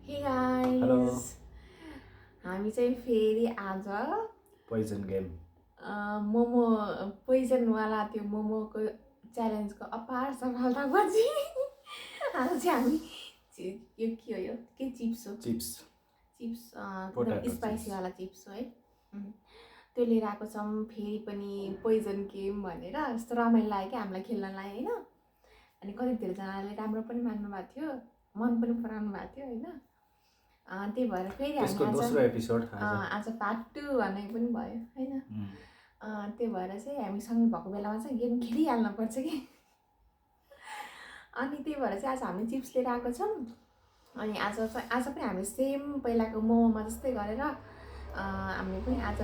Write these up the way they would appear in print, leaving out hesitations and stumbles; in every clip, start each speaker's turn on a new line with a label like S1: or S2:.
S1: हे
S2: hello
S1: guys हामी चाहिँ फेरि आज
S2: पोइजन गेम
S1: मोमो पोइजनवाला त्यो मोमोको च्यालेन्जको अपार सफलतापछि आज चाहिँ हामी यो के हो यो के चिप्स हो
S2: चिप्स
S1: चिप्स स्पाइसीवाला चिप्स हो है त्यो लिएर आएको छौँ फेरि पनि पोइजन गेम भनेर यस्तो रमाइलो लाग्यो कि हामीलाई खेल्नलाई होइन अनि कति धेरैजनाले राम्रो पनि मान्नु भएको थियो मन पनि पराउनु भएको थियो होइन त्यही भएर फेरि हामी
S2: दोस्रो एपिसोड
S1: आज पार्ट 2 भन्ने पनि भयो होइन त्यही भएर चाहिँ हामीसँग भएको बेलामा चाहिँ गेम खेलिहाल्नुपर्छ कि अनि त्यही भएर चाहिँ आज हामी चिप्स लिएर आएको छौँ अनि आज पनि हामी सेम पहिलाको मोमोमा जस्तै गरेर हामीले पनि आज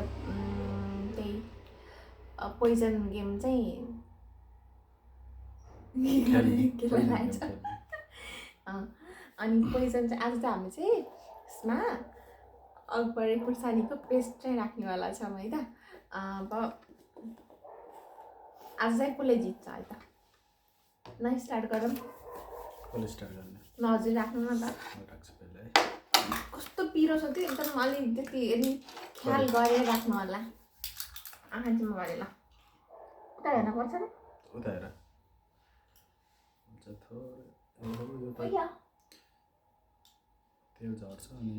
S1: त्यही पोइजन गेम चाहिँ खेलिरहेछ अनि पोइजन चाहिँ आज चाहिँ हामी चाहिँ यसमा अकबरे खुर्सानीको पेस्ट चाहिँ राख्नेवाला छौँ है त अब आज चाहिँ कसले जित्छ है त ल स्टार्ट गरौँ
S2: कसले स्टार्ट गर्ने
S1: ल हजुर राख्नु न त कस्तो पिरो छ त्यो एकदम अलिक त्यति अलि ख्याल गरेर राख्नु होला आँखा चाहिँ गरेँ ल उता हेर्नुपर्छ नि
S2: उता हेर तेल झर्छ अनि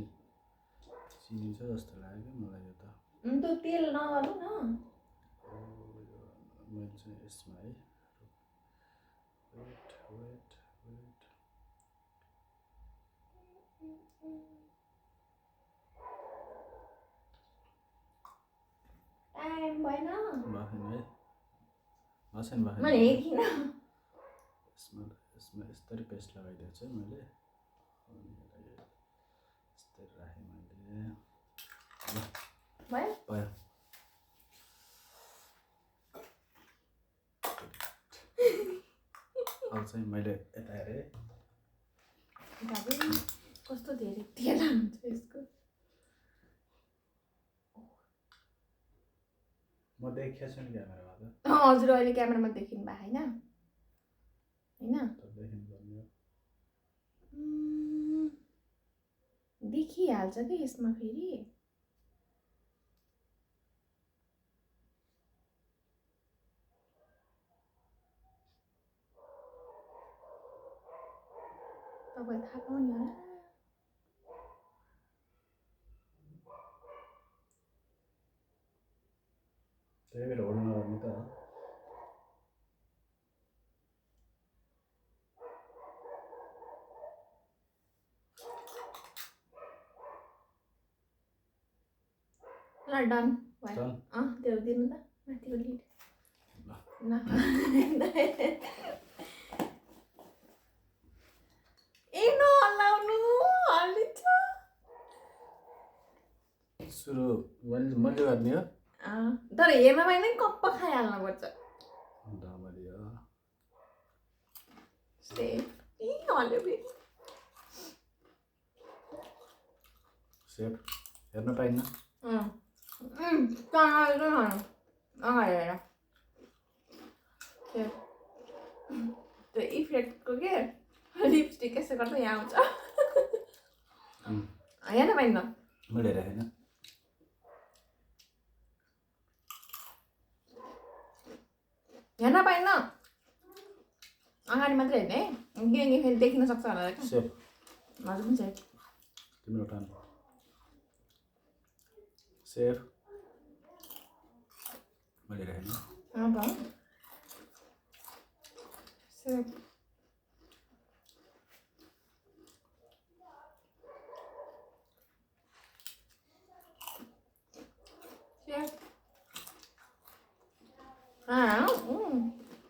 S2: चिनी छ जस्तो लाग्यो मलाई यो त
S1: त्यो तेल नगर्नु न
S2: मैले चाहिँ यसमा है वेट वेट वेट
S1: टाइम भएन
S2: भएन है भएन
S1: मैले हेरिनँ
S2: यसमा यस्तरी पेस्ट लगाइदिएको छु मैले यस्तरी राखेँ मैले
S1: भयो
S2: भयो अब चाहिँ मैले यता हेरेँ
S1: कस्तो धेरै तेल हुन्छ यसको
S2: म देखिएको छु नि क्यामेरामा त
S1: हजुर अहिले क्यामेरामा देखिनु भयो होइन देखिहाल्छ कि यसमा फेरि तपाईँ थाहा पाउने होला
S2: त्यही भएर होल्ड नगर्नु त
S1: ल डन भयो त्यो दिनु त माथिको लिड ए नहल्लाउनु हल्लिन्छ
S2: सुरु मैले गर्ने हो
S1: तर हेर्न पाइँदैन कप्पा खाइहाल्नुपर्छ
S2: डमरियो
S1: सेफ हल्यो फेरि
S2: सेफ हेर्न पाइन्न
S1: हेर त्यो इफेक्टको के लिपस्टिक यसो गर्दा यहाँ आउँछ हेर्न पाइन्न
S2: मैले हेरेँ
S1: हेर्न पाइन्न अगाडि मात्रै हेर्ने किनकि फेरि देखिन सक्छ होला
S2: सेफ
S1: हजुर पनि सेफ
S2: तिम्रो टर्न सेफ मैले हेरेँ
S1: सेफ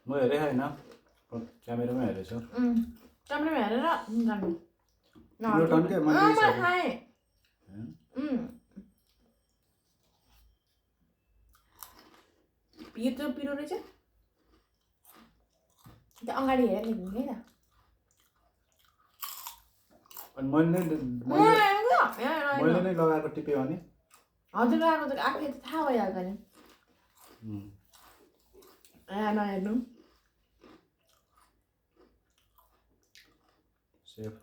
S2: म हेरेँ होइन क्यामेरामा हेरेछु
S1: क्यामेरामा हेरेर जानु
S2: तिम्रो टर्न के मैले
S1: खाएँ यो त्यो पिरो रहेछ त्यो अगाडि हेरेर लेख्नु है त
S2: अनि मैले नै लगाएको टिप्यो भने
S1: हजुर लगाएको त आफै त थाहा भइहाल्छ नि नहेर्नु
S2: सेफ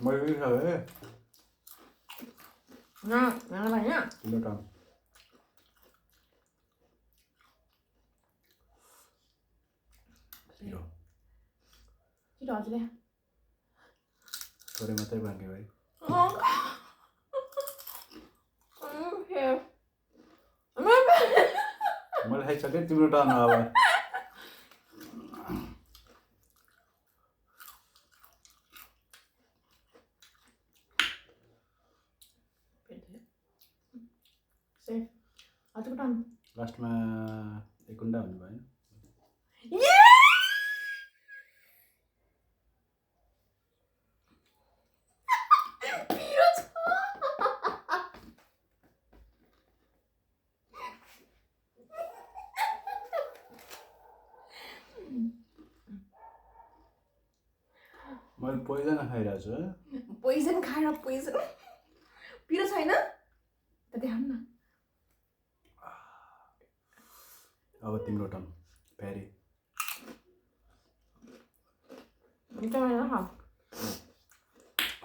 S2: मैले खाएँ
S1: होइन
S2: तिम्रो टर्न छिटो
S1: छिटो हजुरले
S2: थोरै मात्रै बाँकी भाइ मैले खाइसकेँ तिम्रो टर्न हो अब
S1: हजुरको टर्न
S2: लास्टमा एक कुन्डा हुनु भएन मैले पोइजन खाइरहेको छु है
S1: पोइजन खाएर पोइजन पिरो छैन त देखाउनु न
S2: अब तिम्रो टर्न फेरि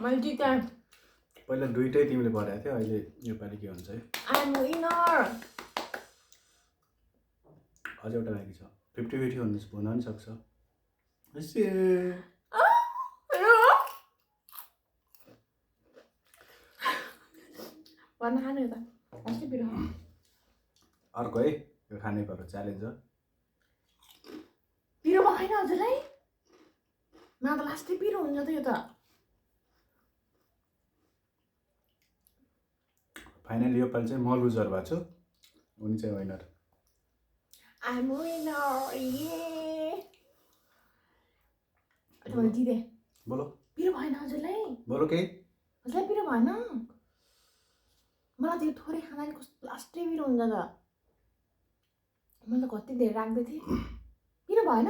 S1: मैले जितेँ
S2: पहिला दुइटै तिमीले पढाएको थियो अहिले योपालि के हुन्छ है
S1: आई एम विनर
S2: अझ एउटा बाँकी छ 50-50 हुन नि सक्छ
S1: भन्न खानु त अस्ति पिरो
S2: अर्को है यो खानै पर्यो च्यालेन्ज हो
S1: पिरो भएन हजुरलाई मलाई त लास्टै पिरो हुन्छ त यो त
S2: फाइनली योपालि चाहिँ म लुजर भएको छु उनी चाहिँ विनर
S1: आई एम विनर ये मैले जितेँ
S2: बोलो
S1: पिरो भएन हजुरलाई
S2: बोलो केही
S1: हजुरलाई पिरो भएन मलाई त यो थोरै खाँदा नि कस्तो लास्टै पिरो हुन्छ त मैले त कति धेरै राख्दै थिएँ पिरो भएन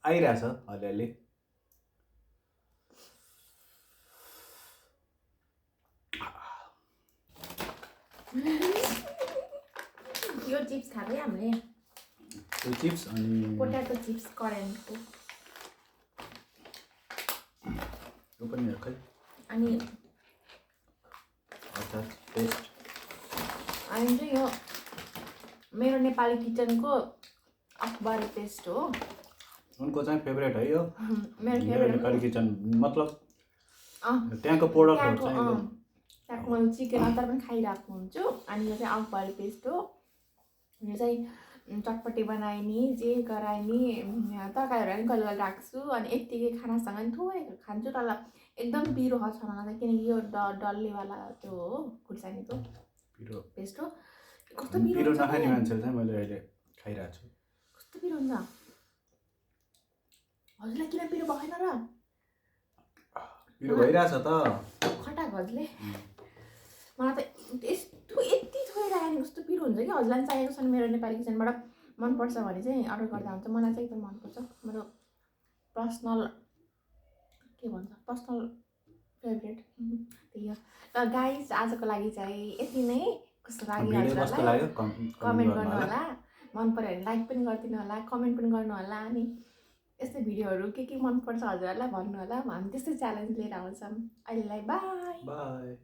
S2: आइरहेछ अलिअलि
S1: यो चिप्स खाँदै हामीले
S2: त्यो चिप्स अनि
S1: पोट्याटो चिप्स करेन्टको
S2: यो पनि खै
S1: अनि
S2: अच्छा टेस्ट
S1: अनि चाहिँ यो मेरो नेपाली किचनको अखबारी पेस्ट हो
S2: उनको चाहिँ फेभरेट है यो
S1: मेरो
S2: मेरो
S1: फेभरेट
S2: नेपाली किचन मतलब त्यहाँको प्रोडक्टहरू चाहिँ एकदम
S1: त्यहाँको मैले चिकन अचार पनि खाइरहेको हुन्छु अनि यो चाहिँ अखबारी पेस्ट हो यो चाहिँ चटपटी बनाइने जे गराइने तरकारीहरू पनि कहिले कहिले राख्छु अनि यत्तिकै खानासँग पनि थोरै खान्छु तर एकदम पिरो छ मलाई किनकि यो डल्लेवाला त्यो हो खुर्सानीको
S2: पिरो
S1: पेस्ट हो कस्तो
S2: पिरो नखाने मान्छेले चाहिँ मैले अहिले खाइरहेको छु
S1: कस्तो पिरो हुन्छ हजुरलाई किन पिरो भएन र
S2: पिरो भइरहेछ त
S1: खटाएको हजुरले मलाई त यस्तो यति थोरै राख्यो भने कस्तो पिरो हुन्छ कि हजुरलाई चाहिएको छ मेरो नेपाली किचनबाट मनपर्छ भने चाहिँ अर्डर गर्दा हुन्छ मलाई चाहिँ एकदम मनपर्छ मेरो पर्सनल के भन्छ पर्सनल फेभरेट त्यही हो र गाइज आजको लागि चाहिँ यति नै कस्तो लाग्यो हजुरलाई कमेन्ट गर्नु होला मन पर्यो भने लाइक पनि गरिदिनु होला कमेन्ट पनि गर्नु होला अनि यस्तै भिडियोहरू के मनपर्छ हजुरहरूलाई भन्नु होला हामी त्यस्तै च्यालेन्ज लिएर आउँछौँ अहिलेलाई बाई
S2: बाई